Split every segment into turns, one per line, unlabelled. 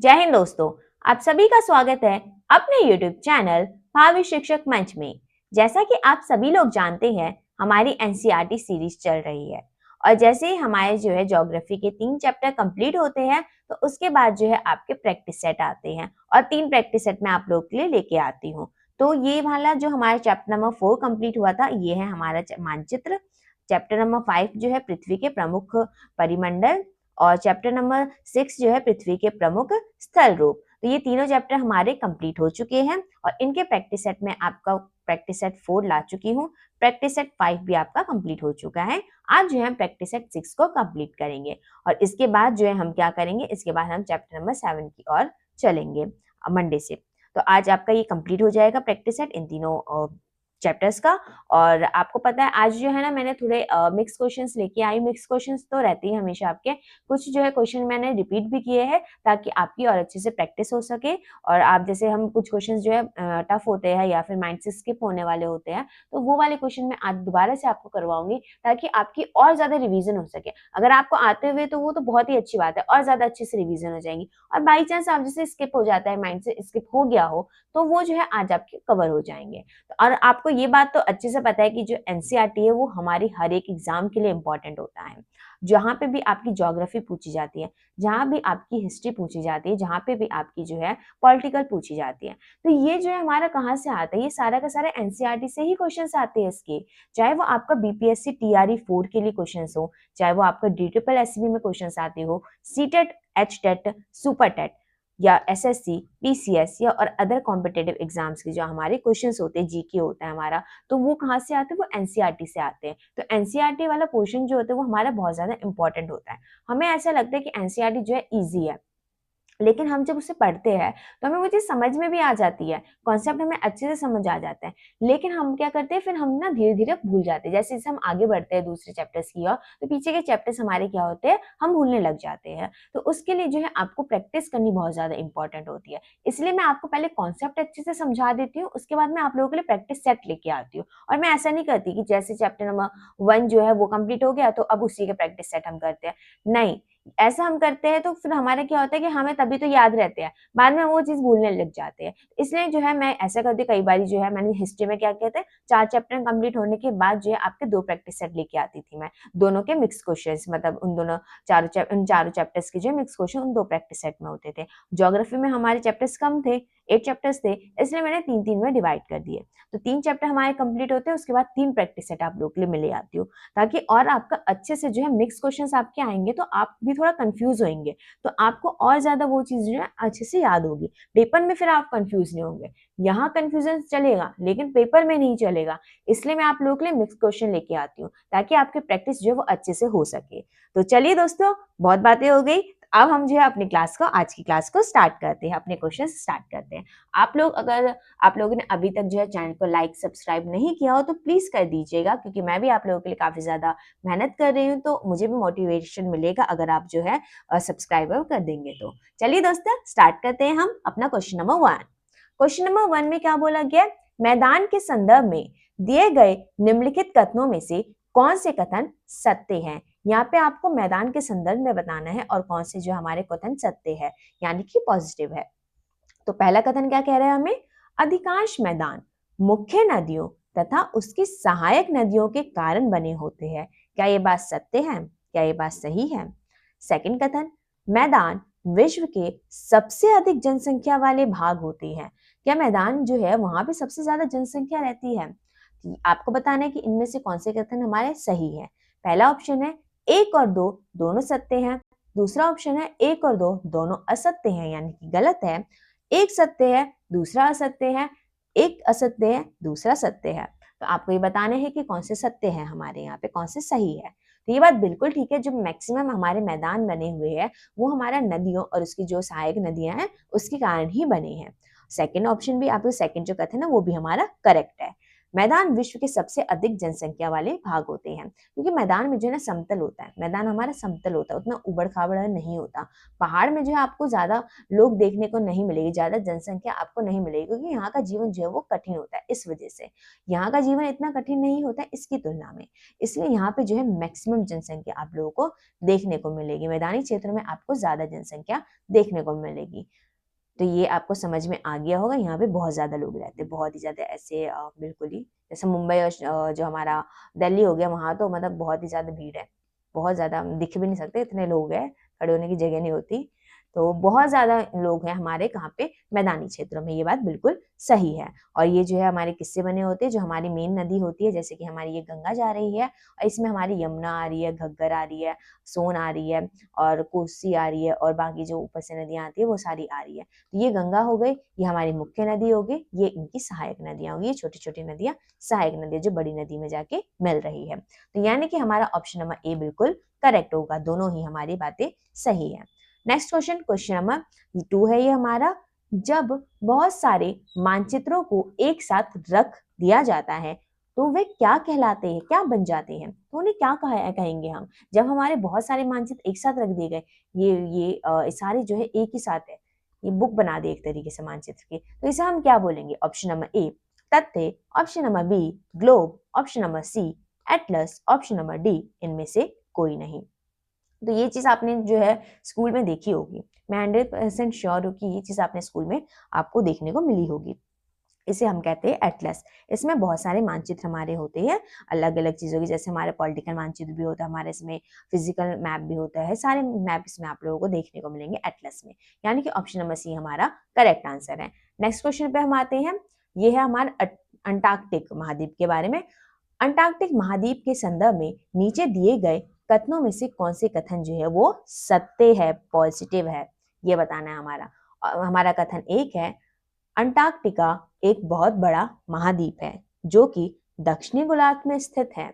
जय हिंद दोस्तों, आप सभी का स्वागत है अपने YouTube चैनल भावी शिक्षक मंच में। जैसा कि आप सभी लोग जानते हैं, हमारी एनसीईआरटी सीरीज चल रही है और जैसे ही हमारे ज्योग्राफी के 3 चैप्टर कंप्लीट होते हैं तो उसके बाद आपके प्रैक्टिस सेट आते हैं और 3 प्रैक्टिस सेट मैं आप लोग के लिए लेके आती हूँ। तो ये वाला जो हमारा चैप्टर नंबर 4 कंप्लीट हुआ था, ये है हमारा मानचित्र। चैप्टर नंबर 5 पृथ्वी के प्रमुख परिमंडल और चैप्टर नंबर 6 पृथ्वी के प्रमुख स्थल रूप। तो ये तीनों चैप्टर हमारे कंप्लीट हो चुके हैं और इनके प्रैक्टिस सेट में आपका प्रैक्टिस सेट 4 ला चुकी हूँ। प्रैक्टिस सेट 5 भी आपका कंप्लीट हो चुका है। आज हम प्रैक्टिस सेट 6 को कंप्लीट करेंगे और इसके बाद हम क्या करेंगे, इसके बाद हम चैप्टर नंबर 7 की ओर चलेंगे मंडे से। तो आज आपका ये कंप्लीट हो जाएगा प्रैक्टिस सेट इन तीनों चैप्टर्स का। और आपको पता है आज ना मैंने थोड़े मिक्स क्वेश्चंस लेके आई। मिक्स क्वेश्चंस तो रहते ही हमेशा आपके, कुछ क्वेश्चन मैंने रिपीट भी किए हैं ताकि आपकी और अच्छे से प्रैक्टिस हो सके। और आप जैसे हम कुछ क्वेश्चंस टफ होते हैं या फिर माइंड से स्किप होने वाले होते हैं, तो वो वाले क्वेश्चन मैं आज दोबारा से आपको करवाऊंगी ताकि आपकी और ज्यादा रिवीजन हो सके। अगर आपको आते हुए तो वो तो बहुत ही अच्छी बात है, और ज्यादा अच्छे से रिवीजन हो जाएंगी। और बाई चांस आप जैसे स्किप हो जाता है, माइंड से स्किप हो गया हो, तो वो आज आपके कवर हो जाएंगे। और आपको ये बात तो अच्छे से पता है कि जो एनसीईआरटी है वो हमारी हर एक एग्जाम के लिए इंपॉर्टेंट होता है। जहां पे भी आपकी ज्योग्राफी पूछी जाती है, जहां भी आपकी हिस्ट्री पूछी जाती है, जहां पे भी आपकी पॉलिटिकल पूछी जाती है, तो ये हमारा कहाँ से आता है, ये सारा का सारा एनसीईआरटी से ही क्वेश्चन आते हैं इसके। चाहे वो आपका बीपीएससी टीआरई 4 के लिए क्वेश्चन हो, चाहे वो आपका डीट्रिपल में क्वेश्चन आते हो, सीटेट, एचटेट, सुपर टेट या एसएससी, पीसीएस या और अदर कॉम्पिटेटिव एग्जाम्स के जो हमारे क्वेश्चंस होते हैं, जीके होता है हमारा, तो वो कहाँ से आते हैं, वो एनसीईआरटी से आते हैं। तो एनसीईआरटी वाला पोर्शन जो होता है वो हमारा बहुत ज्यादा इंपॉर्टेंट होता है। हमें ऐसा लगता है कि एनसीईआरटी इजी है, लेकिन हम जब उसे पढ़ते हैं तो हमें वो चीज समझ में भी आ जाती है, कॉन्सेप्ट हमें अच्छे से समझ आ जाता है। लेकिन हम क्या करते हैं, फिर हम ना धीरे धीरे भूल जाते हैं। जैसे जैसे हम आगे बढ़ते हैं दूसरे चैप्टर्स की ओर, तो पीछे के चैप्टर्स हमारे क्या होते हैं, हम भूलने लग जाते हैं। तो उसके लिए आपको प्रैक्टिस करनी बहुत ज्यादा इंपॉर्टेंट होती है। इसलिए मैं आपको पहले कॉन्सेप्ट अच्छे से समझा देती हूँ, उसके बाद मैं आप लोगों के लिए प्रैक्टिस सेट लेके आती हूँ। और मैं ऐसा नहीं करती कि जैसे चैप्टर नंबर 1 वो कंप्लीट हो गया तो अब उसी के प्रैक्टिस सेट हम करते हैं। नहीं, ऐसा हम करते हैं तो फिर हमारा क्या होता है कि हमें तभी तो याद रहते हैं, बाद में वो चीज भूलने लग जाते हैं। इसलिए मैं ऐसा करती हूँ। कई बार मैंने हिस्ट्री में क्या किया था, 4 चैप्टर कंप्लीट होने के बाद आपके 2 प्रैक्टिस सेट लेके आती थी मैं, दोनों के मिक्स क्वेश्चंस, मतलब उन चारों चैप्टर्स के मिक्स क्वेश्चन उन 2 प्रैक्टिस सेट में होते थे। ज्योग्राफी में हमारे चैप्टर्स कम थे, 8 चैप्टर्स थे, इसलिए मैंने 3-3 में डिवाइड कर दिए। तो 3 चैप्टर हमारे कंप्लीट होते हैं, उसके बाद 3 प्रैक्टिस सेट आप लोग के लिए मिले आती हूँ, ताकि और आपका अच्छे से मिक्स क्वेश्चंस आपके आएंगे तो आप भी थोड़ा कंफ्यूज होंगे, तो आपको और ज्यादा वो चीज अच्छे से याद होगी। पेपर में फिर आप कंफ्यूज नहीं होंगे। यहाँ कंफ्यूजन चलेगा लेकिन पेपर में नहीं चलेगा। इसलिए मैं आप लोगों के लिए मिक्स क्वेश्चन लेके आती हूँ ताकि आपकी प्रैक्टिस वो अच्छे से हो सके। तो चलिए दोस्तों, बहुत बातें हो गई, अब हम अपनी क्लास को, आज की क्लास को स्टार्ट करते हैं, अपने क्वेश्चन स्टार्ट करते हैं। आप लोग, अगर आप लोगों ने अभी तक चैनल को लाइक सब्सक्राइब नहीं किया हो तो प्लीज कर दीजिएगा, क्योंकि मैं भी आप लोगों के लिए काफी ज्यादा मेहनत कर रही हूँ, तो मुझे भी मोटिवेशन मिलेगा अगर आप सब्सक्राइबर कर देंगे तो। चलिए दोस्तों, स्टार्ट करते हैं हम अपना क्वेश्चन नंबर 1। क्वेश्चन नंबर 1 में क्या बोला गया, मैदान के संदर्भ में दिए गए निम्नलिखित कथनों में से कौन से कथन सत्य हैं। यहाँ पे आपको मैदान के संदर्भ में बताना है और कौन से हमारे कथन सत्य है, यानी कि पॉजिटिव है। तो पहला कथन क्या कह रहा है हमें, अधिकांश मैदान मुख्य नदियों तथा उसकी सहायक नदियों के कारण बने होते हैं। क्या ये बात सत्य है, क्या ये बात सही है। सेकंड कथन, मैदान विश्व के सबसे अधिक जनसंख्या वाले भाग होते हैं। क्या मैदान वहां पे सबसे ज्यादा जनसंख्या रहती है। आपको बताना है कि इनमें से कौन से कथन हमारे सही है। पहला ऑप्शन है 1 और 2 दोनों सत्य हैं। दूसरा ऑप्शन है 1 और 2 दोनों असत्य हैं, यानी कि गलत है। एक सत्य है, दूसरा असत्य है। एक असत्य है, दूसरा सत्य है। तो आपको ये बताना है कि कौन से सत्य है, हमारे यहाँ पे कौन से सही है। तो ये बात बिल्कुल ठीक है, जो मैक्सिमम हमारे मैदान बने हुए हैं वो हमारा नदियों और उसकी जो सहायक नदियां हैं उसके कारण ही बने हैं। सेकंड ऑप्शन भी, आपको सेकंड जो कथन है वो भी हमारा करेक्ट है। मैदान विश्व के सबसे अधिक जनसंख्या वाले भाग होते हैं, क्योंकि मैदान में जो है ना समतल होता है, मैदान हमारा समतल होता है, उतना उबड़ खाबड़ नहीं होता। पहाड़ में जो है आपको ज्यादा लोग देखने को नहीं मिलेगी, ज्यादा जनसंख्या आपको नहीं मिलेगी, क्योंकि यहाँ का जीवन जो है वो कठिन होता है। इस वजह से यहाँ का जीवन इतना कठिन नहीं होता है इसकी तुलना में, इसलिए यहाँ पे जो है मैक्सिमम जनसंख्या आप लोगों को देखने को मिलेगी। मैदानी क्षेत्रों में आपको ज्यादा जनसंख्या देखने को मिलेगी। तो ये आपको समझ में आ गया होगा, यहाँ पे बहुत ज्यादा लोग रहते हैं, बहुत ही ज्यादा ऐसे बिल्कुल ही जैसे मुंबई और जो हमारा दिल्ली हो गया, वहां तो मतलब बहुत ही ज्यादा भीड़ है, बहुत ज्यादा हम दिख भी नहीं सकते, इतने लोग हैं, खड़े होने की जगह नहीं होती। तो बहुत ज्यादा लोग हैं हमारे कहाँ पे, मैदानी क्षेत्रों में, ये बात बिल्कुल सही है। और ये जो है हमारे किससे बने होते हैं, जो हमारी मेन नदी होती है, जैसे कि हमारी ये गंगा जा रही है और इसमें हमारी यमुना आ रही है, घग्गर आ रही है, सोन आ रही है और कोसी आ रही है, और बाकी जो ऊपर से नदियां आती है वो सारी आ रही है। तो ये गंगा हो गई, ये हमारी मुख्य नदी हो गई, ये इनकी सहायक नदियां होगी, ये छोटी छोटी नदियां सहायक नदियां जो बड़ी नदी में जाके मिल रही है। तो यानी कि हमारा ऑप्शन नंबर ए बिल्कुल करेक्ट होगा, दोनों ही हमारी बातें सही है। नेक्स्ट क्वेश्चन, क्वेश्चन नंबर 2 है ये हमारा। जब बहुत सारे मानचित्रों को एक साथ रख दिया जाता है तो वे क्या कहलाते हैं, क्या बन जाते हैं, तो उन्हें क्या कहेंगे हम? जब हमारे बहुत सारे मानचित्र एक साथ रख दिए गए, ये सारे जो है एक ही साथ है, ये बुक बना दे एक तरीके से मानचित्र की, तो इसे हम क्या बोलेंगे? ऑप्शन नंबर ए तथ्य, option number B globe, option number C atlas, option number D इनमें से कोई नहीं। तो ये चीज आपने जो है स्कूल में देखी होगी, मैं 100% श्योर हूँ कि ये चीज आपने स्कूल में आपको देखने को मिली होगी। इसे हम कहते हैं एटलस। इसमें बहुत सारे मानचित्र हमारे होते हैं अलग अलग चीजों की, जैसे हमारे पॉलिटिकल मानचित्र भी होता है, हमारे इसमें फिजिकल मैप भी होता है, सारे मैप इसमें आप लोगों को देखने को मिलेंगे एटलस में, यानी कि ऑप्शन नंबर सी हमारा करेक्ट आंसर है। नेक्स्ट क्वेश्चन पे हम आते हैं, ये है हमारा अंटार्कटिक महाद्वीप के बारे में। अंटार्कटिक महाद्वीप के संदर्भ में नीचे दिए गए कथनों में से कौन से कथन जो है वो सत्य है, पॉजिटिव है, ये बताना है हमारा। हमारा कथन एक है, अंटार्कटिका एक बहुत बड़ा महाद्वीप है जो कि दक्षिणी गोलार्ध में स्थित है।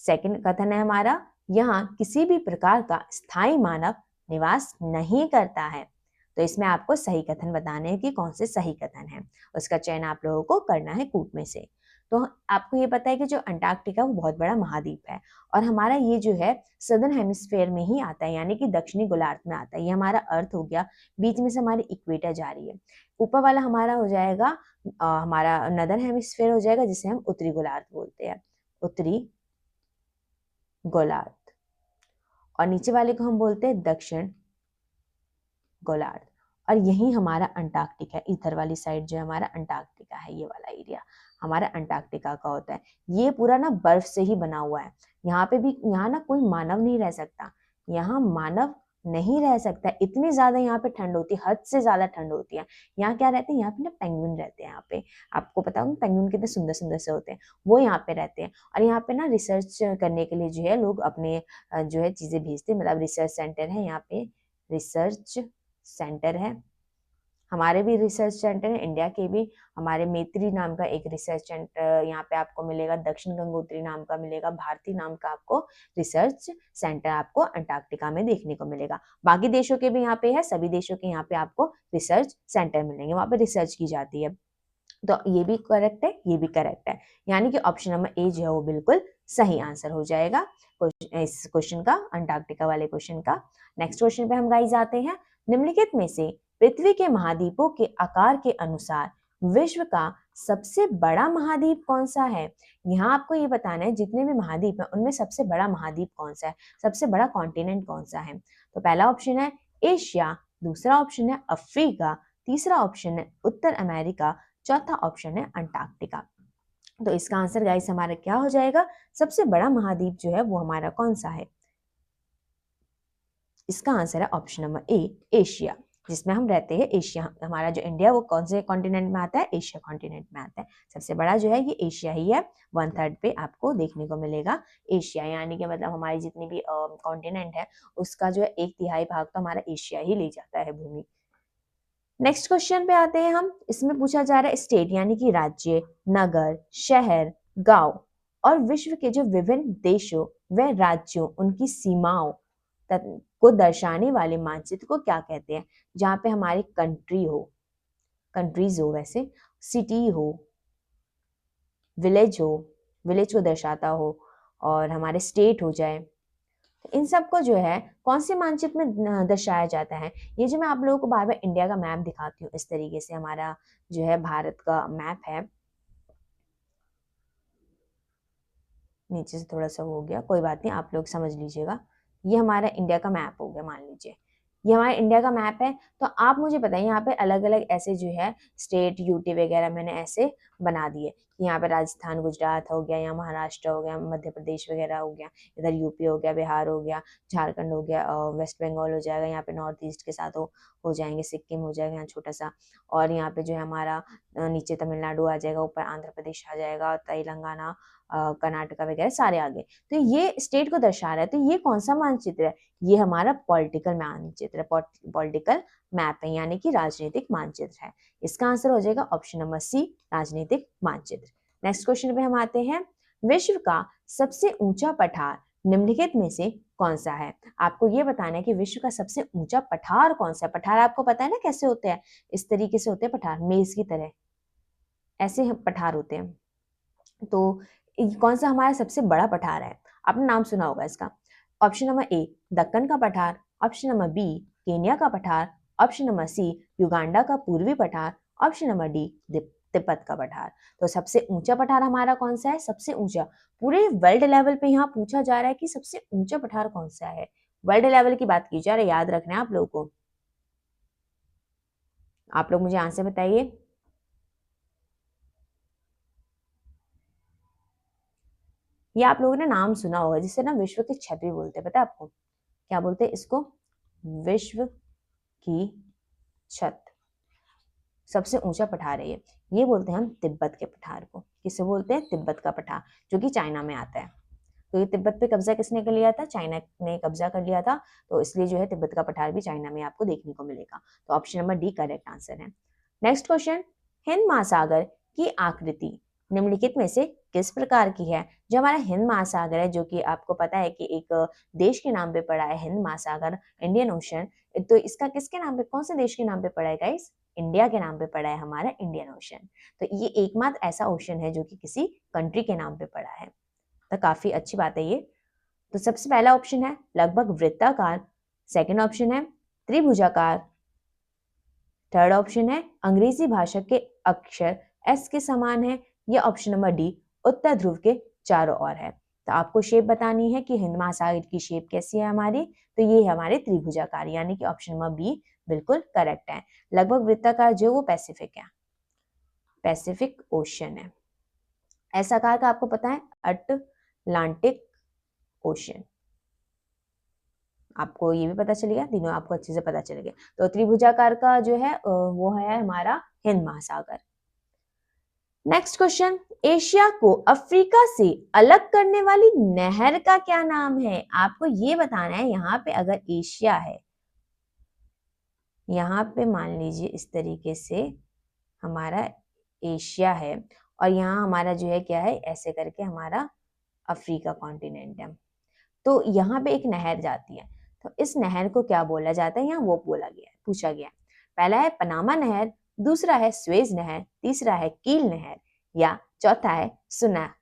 सेकंड कथन है हमारा, यहाँ किसी भी प्रकार का स्थायी मानव निवास नहीं करता है। तो इसमें आपको सही कथन बताने हैं कि कौन से सही कथन है, उसका चयन आप लोगों को करना है कूट में से। तो आपको ये पता है कि जो अंटार्कटिका वो बहुत बड़ा महाद्वीप है और हमारा ये जो है सदर्न हेमिस्फेयर में ही आता है, यानी कि दक्षिणी गोलार्ध में आता है। ये हमारा अर्थ हो गया, बीच में से हमारी इक्वेटर जा रही है, ऊपर वाला हमारा हो जाएगा हमारा नदर्न हेमिस्फेयर हो जाएगा, जिसे हम उत्तरी गोलार्ध बोलते हैं, उत्तरी गोलार्ध, और नीचे वाले को हम बोलते हैं दक्षिण गोलार्ध। और यही हमारा अंटार्कटिका है, इधर वाली साइड जो है हमारा अंटार्कटिका है, ये वाला एरिया हमारा अंटार्कटिका का होता है। ये पूरा ना बर्फ से ही बना हुआ है, यहाँ पे भी, यहाँ ना कोई मानव नहीं रह सकता, यहाँ मानव नहीं रह सकता, इतनी ज्यादा यहाँ पे ठंड होती है, हद से ज्यादा ठंड होती है। यहाँ क्या रहते हैं, यहाँ पे ना पेंगुइन रहते हैं, यहाँ पे आपको पता होगा पेंगुइन कितने सुंदर सुंदर से होते हैं, वो यहाँ पे रहते हैं। और यहाँ पे ना रिसर्च करने के लिए जो है लोग अपने जो है चीजें भेजते हैं, मतलब रिसर्च सेंटर है यहाँ पे, रिसर्च सेंटर है, हमारे भी रिसर्च सेंटर है, इंडिया के भी। हमारे मैत्री नाम का एक रिसर्च सेंटर यहाँ पे आपको मिलेगा, दक्षिण गंगोत्री नाम का मिलेगा, भारती नाम का आपको रिसर्च सेंटर आपको अंटार्कटिका में देखने को मिलेगा। बाकी देशों के भी यहाँ पे है, सभी देशों के यहाँ पे आपको रिसर्च सेंटर मिलेंगे, वहां पे रिसर्च की जाती है। तो ये भी करेक्ट है, ये भी करेक्ट है, यानी कि ऑप्शन नंबर ए जो है वो बिल्कुल सही आंसर हो जाएगा इस क्वेश्चन का, अंटार्कटिका वाले क्वेश्चन का। नेक्स्ट क्वेश्चन पे हम गाइस आते हैं, निम्नलिखित में से पृथ्वी के महाद्वीपों के आकार के अनुसार विश्व का सबसे बड़ा महाद्वीप कौन सा है? यहाँ आपको ये बताना है जितने भी महाद्वीप हैं उनमें सबसे बड़ा महाद्वीप कौन सा है, सबसे बड़ा कॉन्टिनेंट कौन सा है। तो पहला ऑप्शन है एशिया, दूसरा ऑप्शन है अफ्रीका, तीसरा ऑप्शन है उत्तर अमेरिका, चौथा ऑप्शन है अंटार्कटिका। तो इसका आंसर गाइस हमारा क्या हो जाएगा, सबसे बड़ा महाद्वीप जो है वो हमारा कौन सा है? इसका आंसर है ऑप्शन नंबर ए एशिया, जिसमें हम रहते हैं एशिया। हमारा जो इंडिया वो कौन से कॉन्टिनेंट में आता है? एशिया कॉन्टिनेंट में आता है। सबसे बड़ा जो है ये एशिया ही है, 1/3 पे आपको देखने को मिलेगा एशिया, यानी कि मतलब हमारी जितनी भी कॉन्टिनेंट है उसका जो है 1/3 भाग तो हमारा एशिया ही ले जाता है भूमि। नेक्स्ट क्वेश्चन पे आते हैं हम, इसमें पूछा जा रहा है स्टेट यानी कि राज्य, नगर, शहर, गांव और विश्व के जो विभिन्न देशों व राज्यों उनकी सीमाओं को दर्शाने वाले मानचित्र को क्या कहते हैं? जहां पे हमारी कंट्री हो, कंट्रीज हो, वैसे सिटी हो, विलेज को दर्शाता हो, और हमारे स्टेट हो जाए, इन सबको जो है कौन से मानचित्र में दर्शाया जाता है। ये जो मैं आप लोगों को बार बार इंडिया का मैप दिखाती हूँ, इस तरीके से हमारा जो है भारत का मैप है। नीचे से थोड़ा सा हो गया, कोई बात नहीं, आप लोग समझ लीजिएगा। ये हमारा इंडिया का मैप हो गया, मान लीजिए ये हमारा इंडिया का मैप है। तो आप मुझे बताइए, यहाँ पे अलग अलग ऐसे जो है स्टेट, यूटी वगैरह मैंने ऐसे बना दिए। यहाँ पे राजस्थान, गुजरात हो गया, यहाँ महाराष्ट्र हो गया, मध्य प्रदेश वगैरह हो गया, इधर यूपी हो गया, बिहार हो गया, झारखंड हो गया, वेस्ट बंगाल हो जाएगा, यहाँ पे नॉर्थ ईस्ट के साथ हो जाएंगे, सिक्किम हो जाएगा यहाँ छोटा सा, और यहाँ पे जो है हमारा नीचे तमिलनाडु आ जाएगा, ऊपर आंध्र प्रदेश आ जाएगा, तेलंगाना, कर्नाटका वगैरह सारे आ गए। तो ये स्टेट को दर्शा रहा है। तो ये कौन सा मानचित्र है? ये हमारा पॉलिटिकल मानचित्र है, पॉलिटिकल मैप है, यानी कि राजनीतिक मानचित्र है। इसका आंसर हो जाएगा ऑप्शन नंबर सी, राजनीतिक मानचित्र। नेक्स्ट क्वेश्चन पे हम आते हैं। विश्व का सबसे ऊंचा पठार निम्नलिखित में से कौन सा है? आपको ये बताना है कि विश्व का सबसे ऊंचा पठार कौन सा है। पठार आपको पता है ना कैसे होते हैं, इस तरीके से होते हैं पठार, मेज की तरह ऐसे पठार होते हैं। तो कौन सा हमारा सबसे बड़ा पठार है? आपने नाम सुना होगा इसका। ऑप्शन नंबर ए, दक्कन का पठार, ऑप्शन नंबर बी, केन्या का पठार, ऑप्शन नंबर सी, युगांडा का पूर्वी पठार, ऑप्शन नंबर डी, तिब्बत का पठार। तो सबसे ऊंचा पठार हमारा कौन सा है? सबसे ऊंचा पूरे वर्ल्ड लेवल पे यहाँ पूछा जा रहा है कि सबसे ऊंचा पठार कौन सा है। वर्ल्ड लेवल की बात की जा रही है, याद रखना है आप लोगों को। आप लोग मुझे आंसर बताइए। ये आप लोगों ने नाम सुना होगा, जिसे ना विश्व की छत भी बोलते हैं। पता है आपको क्या बोलते हैं इसको? विश्व की छत। सबसे ऊंचा पठार है ये बोलते हैं हम तिब्बत के पठार को। किसे बोलते हैं? तिब्बत का पठार, जो कि चाइना में आता है। तो ये तिब्बत पे कब्जा किसने कर लिया था? चाइना ने कब्जा कर लिया था। तो इसलिए जो है तिब्बत का पठार भी चाइना में आपको देखने को मिलेगा। तो option number D correct answer है। नेक्स्ट क्वेश्चन, हिंद महासागर की आकृति निम्नलिखित में से किस प्रकार की है? जो हमारा हिंद महासागर है, जो कि आपको पता है कि एक देश के नाम पे पड़ा है, हिंद महासागर, इंडियन ओशन। तो इसका किसके नाम पे, कौन से देश के नाम पे पड़ा है गाइस? इंडिया के नाम पे पड़ा है हमारा इंडियन ओशन। तो ये एकमात्र ऐसा ओशन है जो कि किसी कंट्री के नाम पे पड़ा है। तो काफी अच्छी बात है ये। तो सबसे पहला ऑप्शन है लगभग वृत्ताकार, सेकंड ऑप्शन है त्रिभुजाकार, थर्ड ऑप्शन है अंग्रेजी भाषा के अक्षर एस के समान है, या ऑप्शन नंबर डी उत्तर ध्रुव के चारों ओर है। तो आपको शेप बतानी है कि हिंद महासागर की शेप कैसी है हमारी। तो ये है हमारे त्रिभुजाकार, यानी कि ऑप्शन नंबर बी बिल्कुल करेक्ट है। लगभग वृत्ताकार जो वो पैसिफिक है, पैसिफिक ओशन है। ऐसा आकार का आपको पता है अटलांटिक ओशन। आपको ये भी पता चल गया, तीनों आपको अच्छे से पता चल गया। तो त्रिभुजाकार का जो है वो है हमारा हिंद महासागर। नेक्स्ट क्वेश्चन, एशिया को अफ्रीका से अलग करने वाली नहर का क्या नाम है? आपको ये बताना है। यहाँ पे अगर एशिया है, यहाँ पे मान लीजिए इस तरीके से हमारा एशिया है, और यहाँ हमारा जो है क्या है, ऐसे करके हमारा अफ्रीका कॉन्टिनेंट है। तो यहाँ पे एक नहर जाती है, तो इस नहर को क्या बोला जाता है? यहाँ वो बोला गया है, पूछा गया है। पहला है पनामा नहर, दूसरा है स्वेज नहर, तीसरा है कील नहर, या चौथा है सुनहर।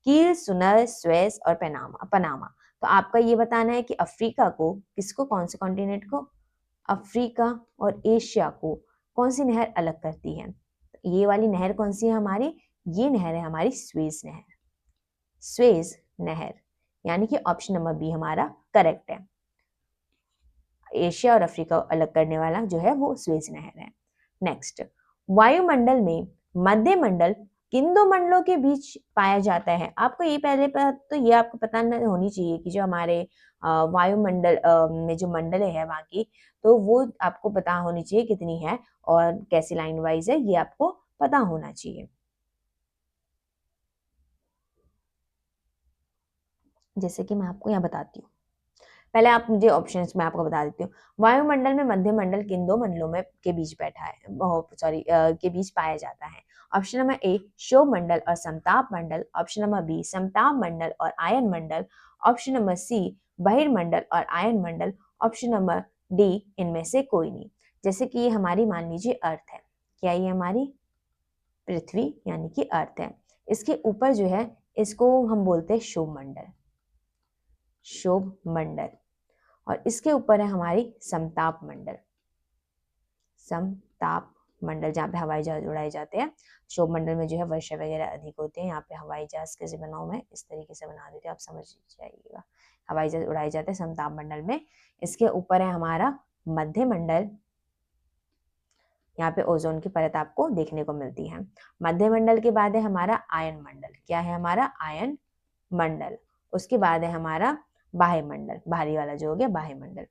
कील, सुनहर, स्वेज और पनामा। तो आपका ये बताना है कि अफ्रीका को, किसको, कौन से कॉन्टिनेंट को? अफ्रीका और एशिया को कौन सी नहर अलग करती है? ये वाली नहर कौन सी है हमारी? ये नहर है हमारी स्वेज नहर, स्वेज नहर, यानी कि ऑप्शन नंबर बी हमारा करेक्ट है। एशिया और अफ्रीका अलग करने वाला जो है वो स्वेज नहर है। नेक्स्ट, वायुमंडल में मध्य मंडल किन दो मंडलों के बीच पाया जाता है? आपको ये पहले तो ये आपको पता होनी चाहिए कि जो हमारे वायुमंडल में जो मंडल है वहां की, तो वो आपको पता होनी चाहिए कितनी है और कैसी लाइन वाइज है, ये आपको पता होना चाहिए। जैसे कि मैं आपको यहाँ बताती हूँ, पहले आप मुझे ऑप्शंस में आपको बता देती हूँ। वायुमंडल में मध्य मंडल किन दो मंडलों में के बीच बैठा है, सॉरी के बीच पाया जाता है? ऑप्शन नंबर ए क्षोभ मंडल और समताप मंडल, ऑप्शन नंबर बी समताप मंडल और आयन मंडल, ऑप्शन नंबर सी बहिर्मंडल और आयन मंडल, ऑप्शन नंबर डी इनमें से कोई नहीं। जैसे कि ये हमारी मान लीजिए अर्थ है, क्या ये हमारी पृथ्वी यानी कि अर्थ है। इसके ऊपर जो है इसको हम बोलते हैं शोभ मंडल, शोभ मंडल। और इसके ऊपर है हमारी समताप मंडल, समताप मंडल, जहाँ पे हवाई जहाज उड़ाए जाते हैं। शोभ मंडल में जो है वर्षा वगैरह अधिक होते हैं। यहाँ पे हवाई जहाज कैसे बनाऊं मैं, इस तरीके से बना देती हूँ, आप समझ जाइएगा। हवाई जहाज उड़ाए जाते हैं समताप मंडल में। इसके ऊपर है हमारा मध्य मंडल, यहाँ पे ओजोन की परत आपको देखने को मिलती है। मध्य मंडल के बाद है हमारा आयन मंडल। क्या है हमारा आयन मंडल। उसके बाद है हमारा बाह्य मंडल, बाहरी वाला जो हो गया बाह्य मंडल,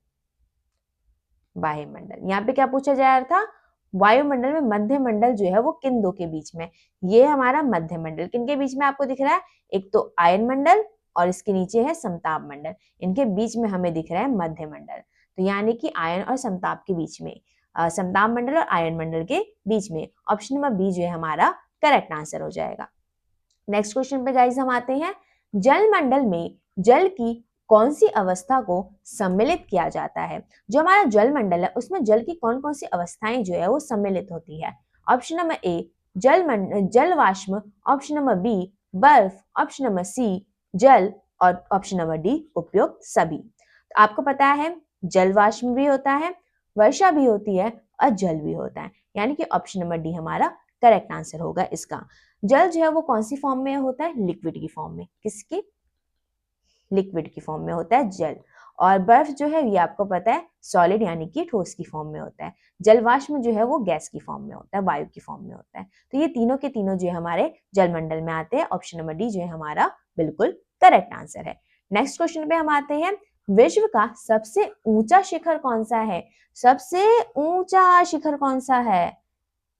बाह्य मंडल। यहाँ पे क्या पूछा जा रहा था, वायुमंडल में मध्य मंडल जो है वो किन दो के बीच में, ये हमारा मध्य मंडल किन के बीच में आपको दिख रहा है, एक तो आयन मंडल और इसके नीचे है समताप मंडल, इनके बीच में हमें दिख रहा है मध्य मंडल। तो यानी कि आयन और समताप के बीच में, समताप मंडल और आयन मंडल के बीच में, ऑप्शन नंबर बी जो है हमारा करेक्ट आंसर हो जाएगा। नेक्स्ट क्वेश्चन पे गाइस हम आते हैं, जल मंडल में जल की कौन सी अवस्था को सम्मिलित किया जाता है। जो हमारा जल मंडल है उसमें जल की कौन कौन सी अवस्थाएं जो है वो सम्मिलित होती है। ऑप्शन नंबर ए जल वाष्प, ऑप्शन नंबर बी बर्फ, ऑप्शन नंबर सी जल और ऑप्शन नंबर डी उपयुक्त सभी। तो आपको पता है जल वाष्प भी होता है, वर्षा भी होती है और जल भी होता है, यानी कि ऑप्शन नंबर डी हमारा करेक्ट आंसर होगा इसका। जल जो है वो कौन सी फॉर्म में होता है, लिक्विड की फॉर्म में, किसकी, लिक्विड की फॉर्म में होता है जल। और बर्फ जो है ये आपको पता है सॉलिड यानी कि ठोस की फॉर्म में होता है। जलवाष्प जो है वो गैस की फॉर्म में होता है, वायु की फॉर्म में होता है। तो ये तीनों के तीनों जो है हमारे जलमंडल में आते हैं। ऑप्शन नंबर डी जो है हमारा बिल्कुल करेक्ट आंसर है। नेक्स्ट क्वेश्चन पे हम आते हैं, विश्व का सबसे ऊंचा शिखर कौन सा है। सबसे ऊंचा शिखर कौन सा है,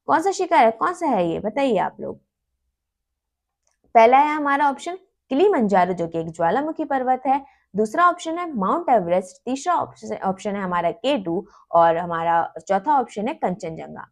कौन सा शिखर है, कौन सा है ये बताइए आप लोग। पहला है हमारा ऑप्शन किलिमंजारो जो कि एक ज्वालामुखी पर्वत है। दूसरा ऑप्शन है माउंट एवरेस्ट। तीसरा ऑप्शन है हमारा K2 और हमारा चौथा ऑप्शन है कंचनजंगा।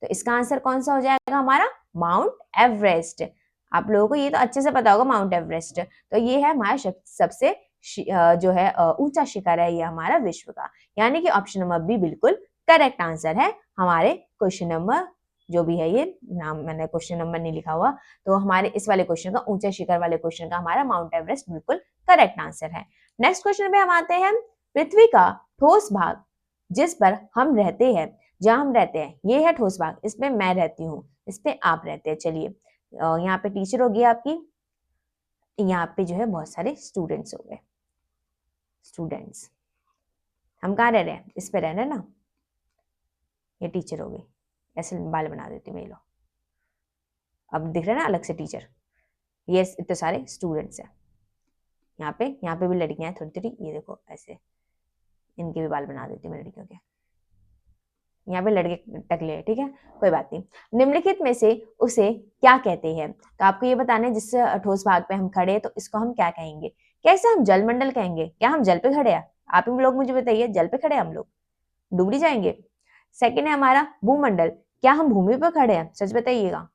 तो इसका आंसर कौन सा हो जाएगा हमारा, माउंट एवरेस्ट। आप लोगों को ये तो अच्छे से पता होगा माउंट एवरेस्ट। तो ये है हमारा सबसे जो है ऊंचा शिखर है ये हमारा विश्व का, यानी कि ऑप्शन नंबर बी बिल्कुल करेक्ट आंसर है हमारे क्वेश्चन नंबर, जो भी है ये नाम मैंने क्वेश्चन नंबर नहीं लिखा हुआ, तो हमारे इस वाले क्वेश्चन का, ऊंचे शिखर वाले क्वेश्चन का हमारा माउंट एवरेस्ट बिल्कुल करेक्ट आंसर है। नेक्स्ट क्वेश्चन पे हम आते हैं, पृथ्वी का ठोस भाग जिस पर हम रहते हैं, जहां हम रहते हैं ये है ठोस भाग, इसमें मैं रहती हूँ, इस पे आप रहते हैं। चलिए यहाँ पे टीचर होगी आपकी, यहाँ पे जो है बहुत सारे स्टूडेंट्स हो गए, स्टूडेंट्स, हम कहाँ रह रहे हैं, इस पे रह रहे हैं ना, ये टीचर हो गई, ऐसे बाल बना देती हूँ मैं, लो अब दिख रहा है ना अलग से टीचर। ये इतने सारे स्टूडेंट्स हैं, यहाँ पे भी लड़कियां हैं थोड़ी थोड़ी, ये देखो ऐसे, इनके भी बाल बना देती हूँ मैं लड़कियों के, यहाँ पे लड़के टकले हैं, ठीक है कोई बात नहीं। निम्नलिखित में से उसे क्या कहते हैं, तो आपको ये बताना है जिस ठोस भाग पे हम खड़े हैं तो इसको हम क्या कहेंगे। कैसे हम जलमंडल कहेंगे, क्या हम जल पे खड़े हैं, आप ही लोग मुझे बताइए, जल पे खड़े हैं हम लोग, डूब जाएंगे। सेकेंड है हमारा भूमंडल, क्या हम भूमि पे खड़े हैं, सच बताइएगा।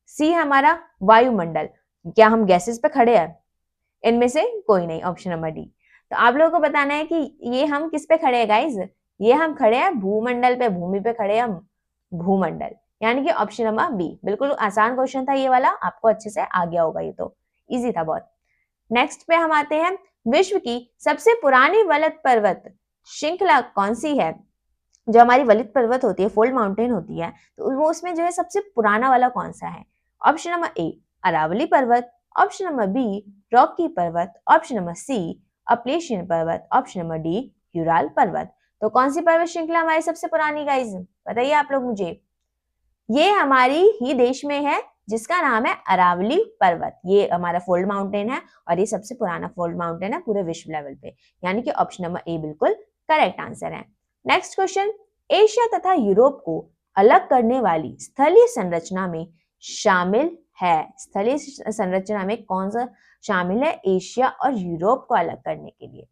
सी है हमारा वायुमंडल, क्या हम गैसेस पे खड़े हैं, इनमें से कोई नहीं, ऑप्शन नंबर डी। तो आप लोगों को बताना है कि ये हम किस पे खड़े हैं गाइज, ये हम खड़े हैं भूमंडल पे, भूमि पे खड़े हैं हम, भूमंडल, यानी कि ऑप्शन नंबर बी। बिल्कुल आसान क्वेश्चन था ये वाला, आपको अच्छे से आ गया होगा, ये तो इजी था बहुत। नेक्स्ट पे हम आते हैं, विश्व की सबसे पुरानी वलित पर्वत श्रृंखला कौन सी है। जो हमारी वलित पर्वत होती है, फोल्ड माउंटेन होती है, तो वो उसमें जो है सबसे पुराना वाला कौन सा है। ऑप्शन नंबर ए अरावली पर्वत, ऑप्शन नंबर बी रॉकी पर्वत, ऑप्शन नंबर सी अपलेशियन पर्वत, ऑप्शन नंबर डी यूराल पर्वत। तो कौन सी पर्वत श्रृंखला हमारी सबसे पुरानी गाइज, बताइए आप लोग मुझे। ये हमारी ही देश में है जिसका नाम है अरावली पर्वत, ये हमारा फोल्ड माउंटेन है और ये सबसे पुराना फोल्ड माउंटेन है पूरे विश्व लेवल पे, यानी कि ऑप्शन नंबर ए बिल्कुल करेक्ट आंसर है। नेक्स्ट क्वेश्चन, एशिया तथा यूरोप को अलग करने वाली स्थलीय संरचना में शामिल है, स्थलीय संरचना में कौन सा शामिल है एशिया और यूरोप को अलग करने के लिए।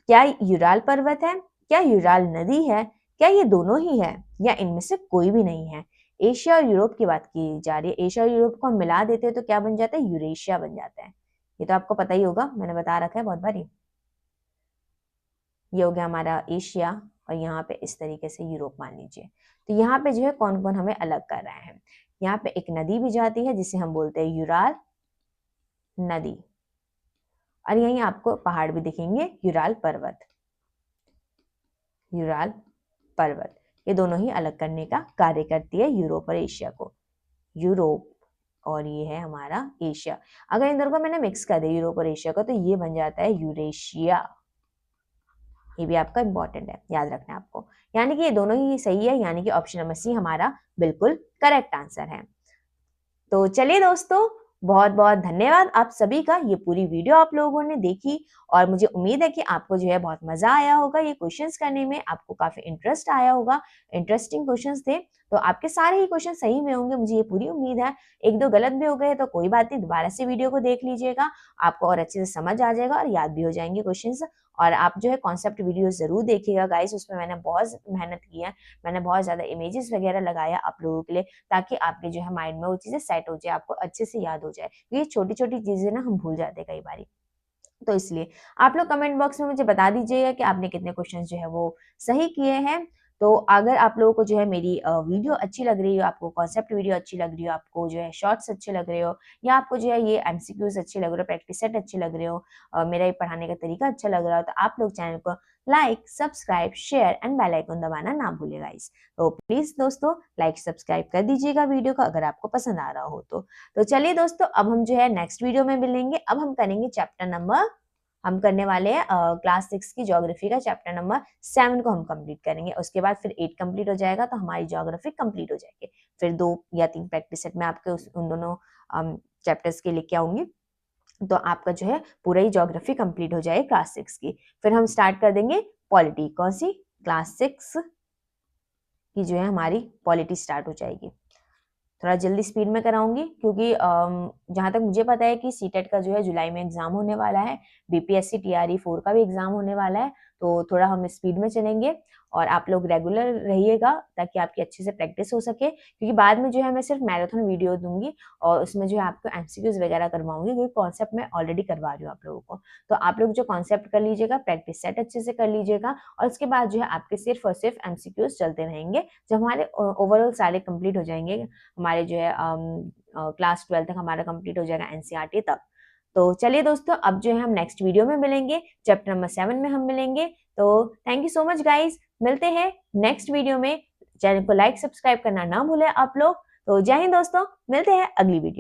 क्या यूराल पर्वत है, क्या यूराल नदी है, क्या ये दोनों ही है, या इनमें से कोई भी नहीं है। एशिया और यूरोप की बात की जा रही है, एशिया और यूरोप को हम मिला देते हैं तो क्या बन जाता है, यूरेशिया बन जाता है। ये तो आपको पता ही होगा, मैंने बता रखा है बहुत बार। ये हो गया हमारा एशिया और यहाँ पे इस तरीके से यूरोप मान लीजिए। तो यहाँ पे जो है कौन कौन हमें अलग कर रहा है, यहाँ पे एक नदी भी जाती है जिसे हम बोलते हैं यूराल नदी, और यहीं आपको पहाड़ भी दिखेंगे, यूराल पर्वत। यूराल पर्वत ये दोनों ही अलग करने का कार्य करती है यूरोप और एशिया को। यूरोप और ये है हमारा एशिया। अगर इन दोनों को मैंने मिक्स कर दिया यूरोप और एशिया को, तो ये बन जाता है यूरेशिया। ये भी आपका इंपॉर्टेंट है, याद रखना है आपको। यानी कि ये दोनों ही सही है, यानी कि ऑप्शन नंबर सी हमारा बिल्कुल करेक्ट आंसर है। तो चलिए दोस्तों, बहुत बहुत धन्यवाद आप सभी का। ये पूरी वीडियो आप लोगों ने देखी और मुझे उम्मीद है कि आपको जो है बहुत मजा आया होगा ये क्वेश्चंस करने में, आपको काफी इंटरेस्ट आया होगा। इंटरेस्टिंग क्वेश्चंस थे, तो आपके सारे ही क्वेश्चन सही में होंगे, मुझे ये पूरी उम्मीद है। एक दो गलत भी हो गए तो कोई बात नहीं, दोबारा से वीडियो को देख लीजिएगा, आपको और अच्छे से समझ आ जाएगा और याद भी हो जाएंगे क्वेश्चन। और आप जो है कॉन्सेप्ट वीडियो जरूर देखिएगा गाइस, उसमें मैंने बहुत मेहनत की है, मैंने बहुत ज्यादा इमेजेस वगैरह लगाया आप लोगों के लिए, ताकि आपके जो है माइंड में वो चीजें सेट हो जाए, आपको अच्छे से याद हो जाए। ये छोटी छोटी चीजें ना हम भूल जाते हैं कई बार, तो इसलिए आप लोग कमेंट बॉक्स में मुझे बता दीजिएगा कि आपने कितने क्वेश्चन जो है वो सही किए हैं। तो अगर आप लोगों को जो है मेरी वीडियो अच्छी लग रही हो, आपको कॉन्सेप्ट वीडियो अच्छी लग रही हो, आपको जो है शॉर्ट्स अच्छे लग रहे हो, या आपको जो है ये एमसीक्यूज अच्छे लग रहे हो, प्रैक्टिस सेट अच्छे लग रहे हो, मेरा ये पढ़ाने का तरीका अच्छा लग रहा हो, तो आप लोग चैनल को like, subscribe, share and bell icon दबाना ना भूलिएगा गाइस। तो प्लीज दोस्तों लाइक सब्सक्राइब कर दीजिएगा वीडियो को अगर आपको पसंद आ रहा हो तो चलिए दोस्तों, अब हम जो है नेक्स्ट वीडियो में मिलेंगे। अब हम करेंगे चैप्टर नंबर, हम करने वाले हैं क्लास 6 की ज्योग्राफी का चैप्टर नंबर 7 को हम कंप्लीट करेंगे। उसके बाद फिर 8 कंप्लीट हो जाएगा, तो हमारी ज्योग्राफी कंप्लीट हो जाएगी। फिर 2 या 3 प्रैक्टिस सेट में आपके उन दोनों चैप्टर्स के लेके आऊंगी, तो आपका जो है पूरा ही ज्योग्राफी कंप्लीट हो जाएगी क्लास 6 की। फिर हम स्टार्ट कर देंगे पॉलिटी, कौन सी, क्लास 6 की जो है हमारी पॉलिटी स्टार्ट हो जाएगी। थोड़ा जल्दी स्पीड में कराऊंगी क्योंकि जहां तक मुझे पता है कि सीटेट का जो है जुलाई में एग्जाम होने वाला है, बीपीएससी टीआरई 4 का भी एग्जाम होने वाला है, तो थोड़ा हम स्पीड में चलेंगे और आप लोग रेगुलर रहिएगा ताकि आपकी अच्छे से प्रैक्टिस हो सके। क्योंकि बाद में जो है मैं सिर्फ मैराथन वीडियो दूंगी और उसमें जो है आपको एमसीक्यूज वगैरह करवाऊंगी, क्योंकि कॉन्सेप्ट मैं ऑलरेडी करवा रही हूँ आप लोगों को। तो आप लोग जो कॉन्सेप्ट कर लीजिएगा, प्रैक्टिस सेट अच्छे से कर लीजिएगा, और उसके बाद जो है आपके सिर्फ और सिर्फ एमसीक्यूज चलते रहेंगे। जब हमारे ओवरऑल सारे कंप्लीट हो जाएंगे, हमारे जो है क्लास 12 तक हमारा कंप्लीट हो जाएगा एनसीईआरटी तक। तो चलिए दोस्तों, अब जो है हम नेक्स्ट वीडियो में मिलेंगे, चैप्टर नंबर 7 में हम मिलेंगे। तो thank you so much guys, मिलते हैं नेक्स्ट वीडियो में। चैनल को लाइक सब्सक्राइब करना ना भूलें आप लोग। तो जय हिंद दोस्तों, मिलते हैं अगली वीडियो।